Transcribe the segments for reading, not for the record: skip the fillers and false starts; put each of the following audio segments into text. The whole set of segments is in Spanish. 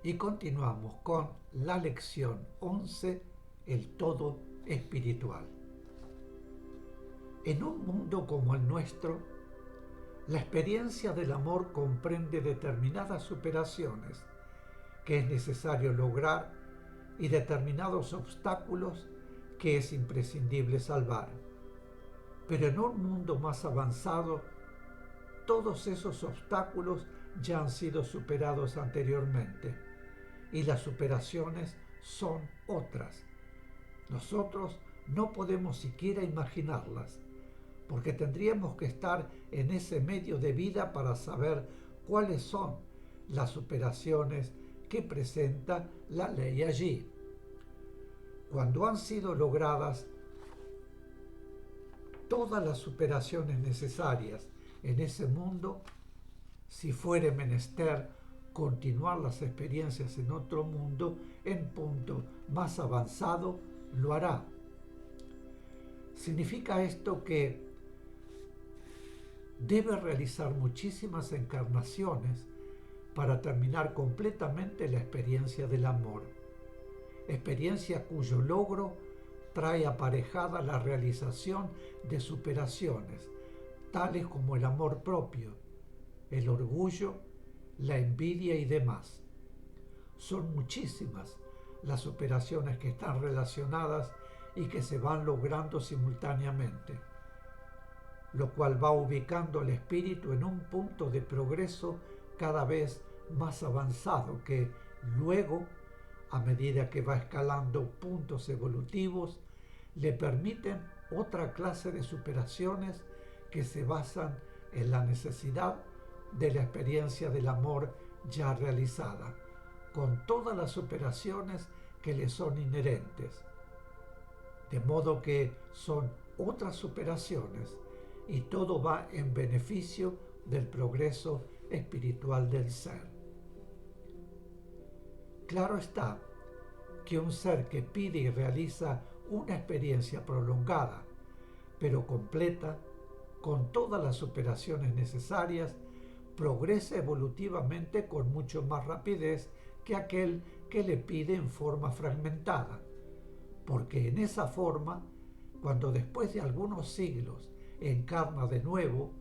Y continuamos con la lección 11, el todo espiritual. En un mundo como el nuestro, la experiencia del amor comprende determinadas superaciones que es necesario lograr y determinados obstáculos que es imprescindible salvar. Pero en un mundo más avanzado, todos esos obstáculos ya han sido superados anteriormente y las superaciones son otras. Nosotros no podemos siquiera imaginarlas, porque tendríamos que estar en ese medio de vida para saber cuáles son las superaciones que presenta la ley allí. Cuando han sido logradas todas las superaciones necesarias en ese mundo, si fuere menester continuar las experiencias en otro mundo, en punto más avanzado, lo hará. Significa esto que debe realizar muchísimas encarnaciones para terminar completamente la experiencia del amor, experiencia cuyo logro trae aparejada la realización de superaciones, tales como el amor propio, el orgullo, la envidia y demás. Son muchísimas las superaciones que están relacionadas y que se van logrando simultáneamente, lo cual va ubicando al espíritu en un punto de progreso cada vez más avanzado que luego, a medida que va escalando puntos evolutivos, le permiten otra clase de superaciones que se basan en la necesidad de la experiencia del amor ya realizada, con todas las superaciones que le son inherentes. De modo que son otras superaciones y todo va en beneficio del progreso espiritual del ser. Claro está que un ser que pide y realiza una experiencia prolongada, pero completa, con todas las superaciones necesarias, progresa evolutivamente con mucho más rapidez que aquel que le pide en forma fragmentada, porque en esa forma, cuando después de algunos siglos encarna de nuevo,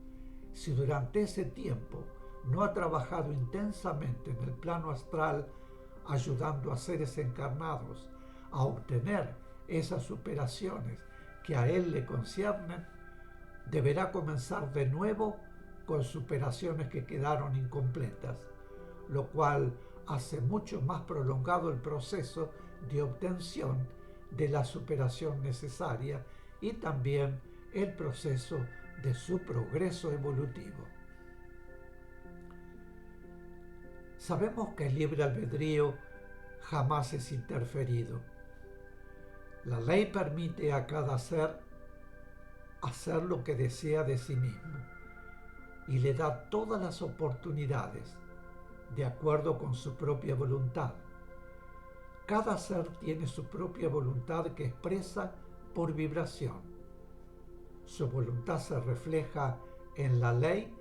si durante ese tiempo no ha trabajado intensamente en el plano astral, ayudando a seres encarnados a obtener esas superaciones que a él le conciernen, deberá comenzar de nuevo con superaciones que quedaron incompletas, lo cual hace mucho más prolongado el proceso de obtención de la superación necesaria y también el proceso de su progreso evolutivo. Sabemos que el libre albedrío jamás es interferido. La ley permite a cada ser hacer lo que desea de sí mismo y le da todas las oportunidades de acuerdo con su propia voluntad. Cada ser tiene su propia voluntad que expresa por vibración. Su voluntad se refleja en la ley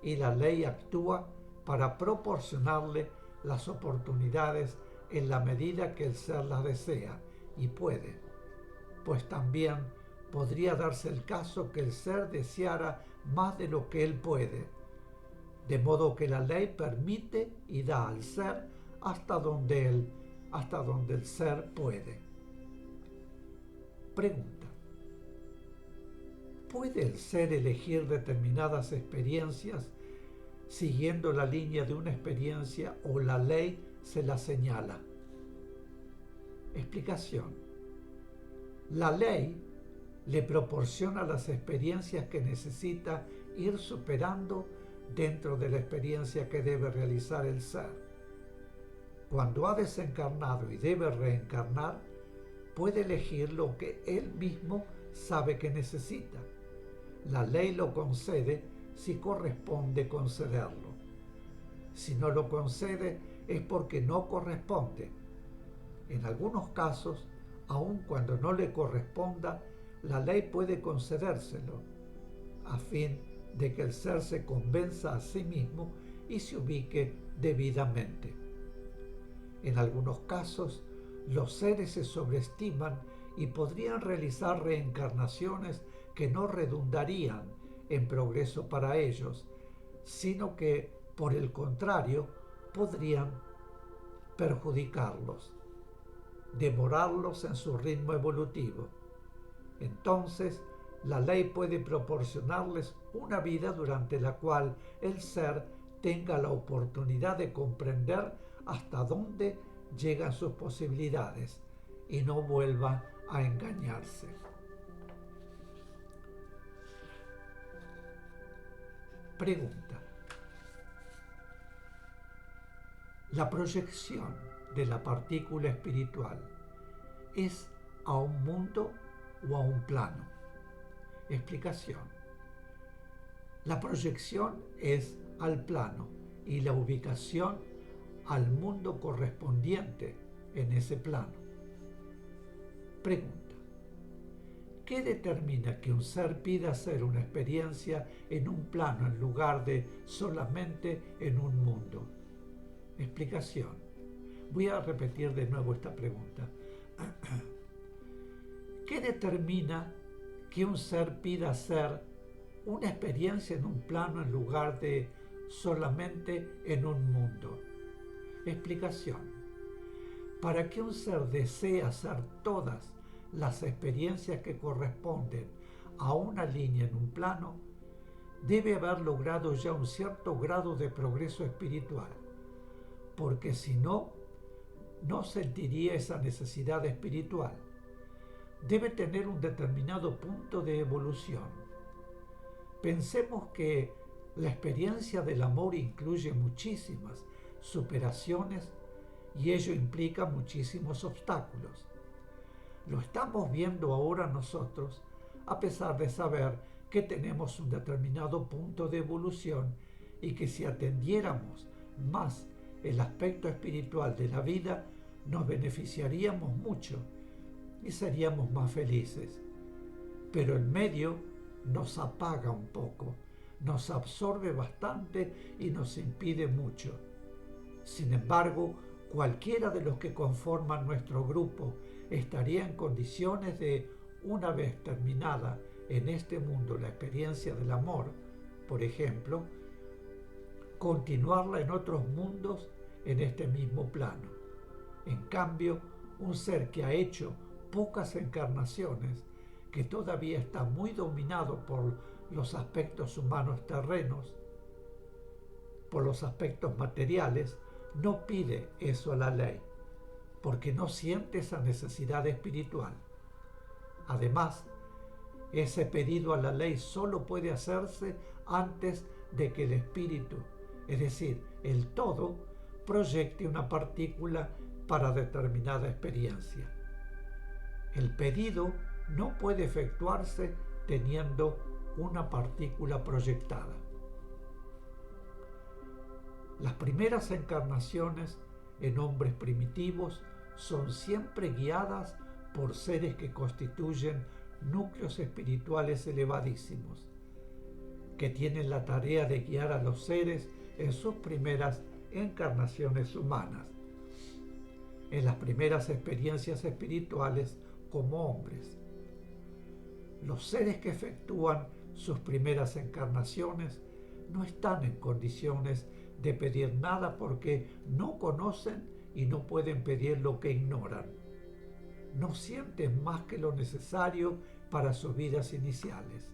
y la ley actúa para proporcionarle las oportunidades en la medida que el ser las desea y puede, pues también podría darse el caso que el ser deseara más de lo que él puede, de modo que la ley permite y da al ser hasta donde el ser puede. Pregunta: ¿puede el ser elegir determinadas experiencias siguiendo la línea de una experiencia o la ley se la señala? Explicación: la ley le proporciona las experiencias que necesita ir superando dentro de la experiencia que debe realizar el ser. Cuando ha desencarnado y debe reencarnar, puede elegir lo que él mismo sabe que necesita. La ley lo concede si corresponde concederlo. Si no lo concede es porque no corresponde. En algunos casos, aun cuando no le corresponda, la ley puede concedérselo, a fin de que el ser se convenza a sí mismo y se ubique debidamente. En algunos casos, los seres se sobreestiman y podrían realizar reencarnaciones que no redundarían en progreso para ellos, sino que, por el contrario, podrían perjudicarlos, demorarlos en su ritmo evolutivo. Entonces, la ley puede proporcionarles una vida durante la cual el ser tenga la oportunidad de comprender hasta dónde llegan sus posibilidades y no vuelva a engañarse. Pregunta. La proyección de la partícula espiritual es a un mundo o a un plano. Explicación. La proyección es al plano y la ubicación al mundo correspondiente en ese plano. Pregunta. ¿Qué determina que un ser pida hacer una experiencia en un plano en lugar de solamente en un mundo? Explicación. Voy a repetir de nuevo esta pregunta. ¿Qué determina que un ser pida hacer una experiencia en un plano en lugar de solamente en un mundo? Explicación. Para que un ser desee hacer todas las experiencias que corresponden a una línea en un plano, debe haber logrado ya un cierto grado de progreso espiritual, porque si no, no sentiría esa necesidad espiritual. Debe tener un determinado punto de evolución. Pensemos que la experiencia del amor incluye muchísimas superaciones y ello implica muchísimos obstáculos. Lo estamos viendo ahora nosotros, a pesar de saber que tenemos un determinado punto de evolución y que si atendiéramos más el aspecto espiritual de la vida, nos beneficiaríamos mucho y seríamos más felices. Pero el medio nos apaga un poco, nos absorbe bastante y nos impide mucho. Sin embargo, cualquiera de los que conforman nuestro grupo estaría en condiciones de, una vez terminada en este mundo la experiencia del amor, por ejemplo, continuarla en otros mundos en este mismo plano. En cambio, un ser que ha hecho pocas encarnaciones, que todavía está muy dominado por los aspectos humanos terrenos, por los aspectos materiales, no pide eso a la ley, porque no siente esa necesidad espiritual. Además, ese pedido a la ley solo puede hacerse antes de que el espíritu, es decir, el todo, proyecte una partícula para determinada experiencia. El pedido no puede efectuarse teniendo una partícula proyectada. Las primeras encarnaciones en hombres primitivos son siempre guiadas por seres que constituyen núcleos espirituales elevadísimos, que tienen la tarea de guiar a los seres en sus primeras encarnaciones humanas, en las primeras experiencias espirituales como hombres. Los seres que efectúan sus primeras encarnaciones no están en condiciones de pedir nada porque no conocen y no pueden pedir lo que ignoran. No sienten más que lo necesario para sus vidas iniciales,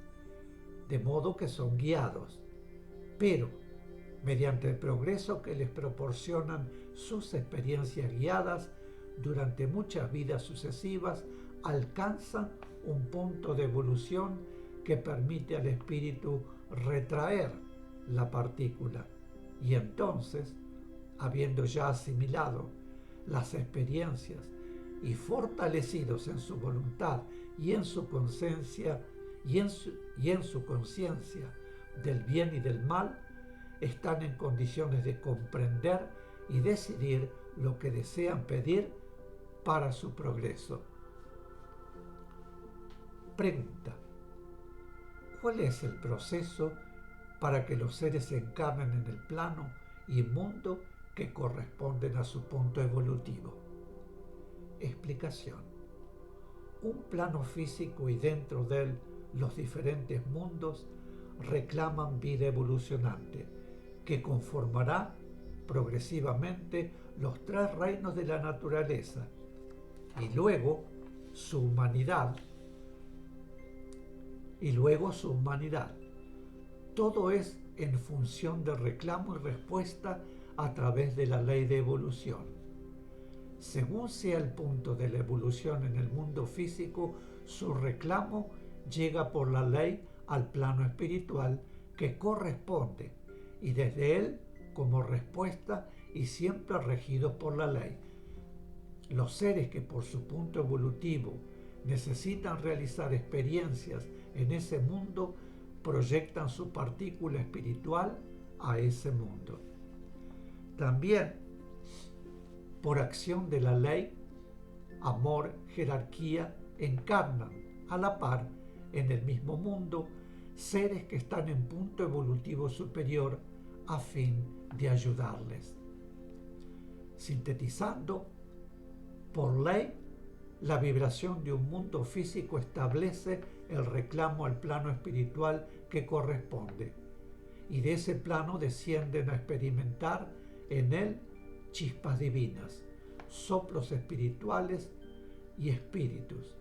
de modo que son guiados, pero mediante el progreso que les proporcionan sus experiencias guiadas durante muchas vidas sucesivas, alcanzan un punto de evolución que permite al espíritu retraer la partícula y entonces, habiendo ya asimilado las experiencias y fortalecidos en su voluntad y en su conciencia del bien y del mal, están en condiciones de comprender y decidir lo que desean pedir para su progreso. Pregunta. ¿Cuál es el proceso para que los seres se encarnen en el plano y mundo que corresponden a su punto evolutivo. Explicación. Un plano físico y dentro de él los diferentes mundos reclaman vida evolucionante, que conformará progresivamente los tres reinos de la naturaleza y luego su humanidad. Todo es en función de reclamo y respuesta a través de la ley de evolución. Según sea el punto de la evolución en el mundo físico, su reclamo llega por la ley al plano espiritual que corresponde y desde él como respuesta y siempre regidos por la ley. Los seres que por su punto evolutivo necesitan realizar experiencias en ese mundo proyectan su partícula espiritual a ese mundo. También, por acción de la ley, amor, jerarquía, encarnan a la par en el mismo mundo seres que están en punto evolutivo superior a fin de ayudarles. Sintetizando, por ley, la vibración de un mundo físico establece el reclamo al plano espiritual que corresponde, y de ese plano descienden a experimentar en él chispas divinas, soplos espirituales y espíritus.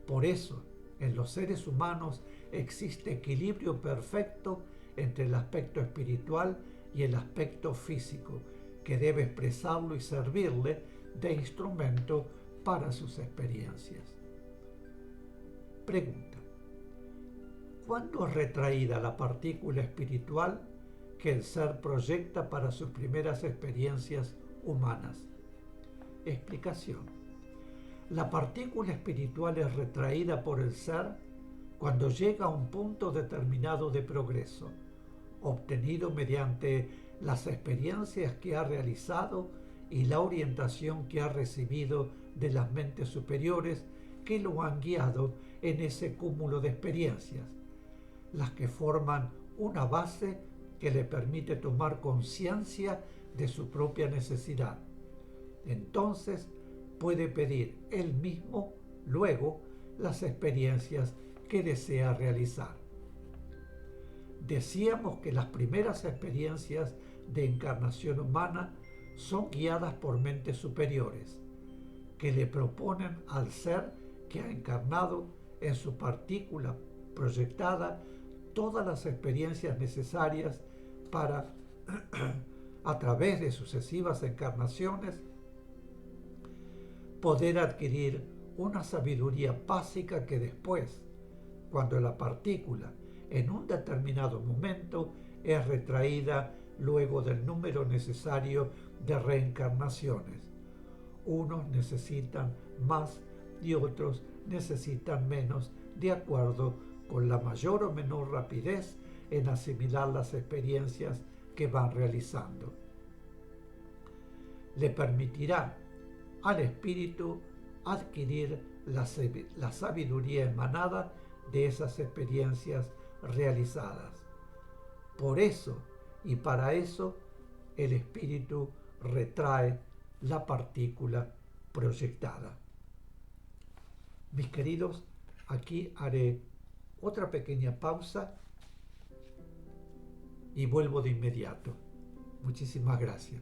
Por eso, en los seres humanos existe equilibrio perfecto entre el aspecto espiritual y el aspecto físico, que debe expresarlo y servirle de instrumento para sus experiencias. Pregunta. ¿Cuándo es retraída la partícula espiritual que el ser proyecta para sus primeras experiencias humanas? Explicación. La partícula espiritual es retraída por el ser cuando llega a un punto determinado de progreso, obtenido mediante las experiencias que ha realizado y la orientación que ha recibido de las mentes superiores que lo han guiado en ese cúmulo de experiencias, las que forman una base que le permite tomar conciencia de su propia necesidad. Entonces puede pedir él mismo luego las experiencias que desea realizar. Decíamos que las primeras experiencias de encarnación humana son guiadas por mentes superiores, que le proponen al ser que ha encarnado en su partícula proyectada todas las experiencias necesarias para, a través de sucesivas encarnaciones, poder adquirir una sabiduría básica que después, cuando la partícula en un determinado momento es retraída luego del número necesario de reencarnaciones. Unos necesitan más y otros necesitan menos, de acuerdo con la mayor o menor rapidez en asimilar las experiencias que van realizando. Le permitirá al espíritu adquirir la sabiduría emanada de esas experiencias realizadas. Por eso y para eso el espíritu retrae la partícula proyectada. Mis queridos, aquí haré otra pequeña pausa y vuelvo de inmediato. Muchísimas gracias.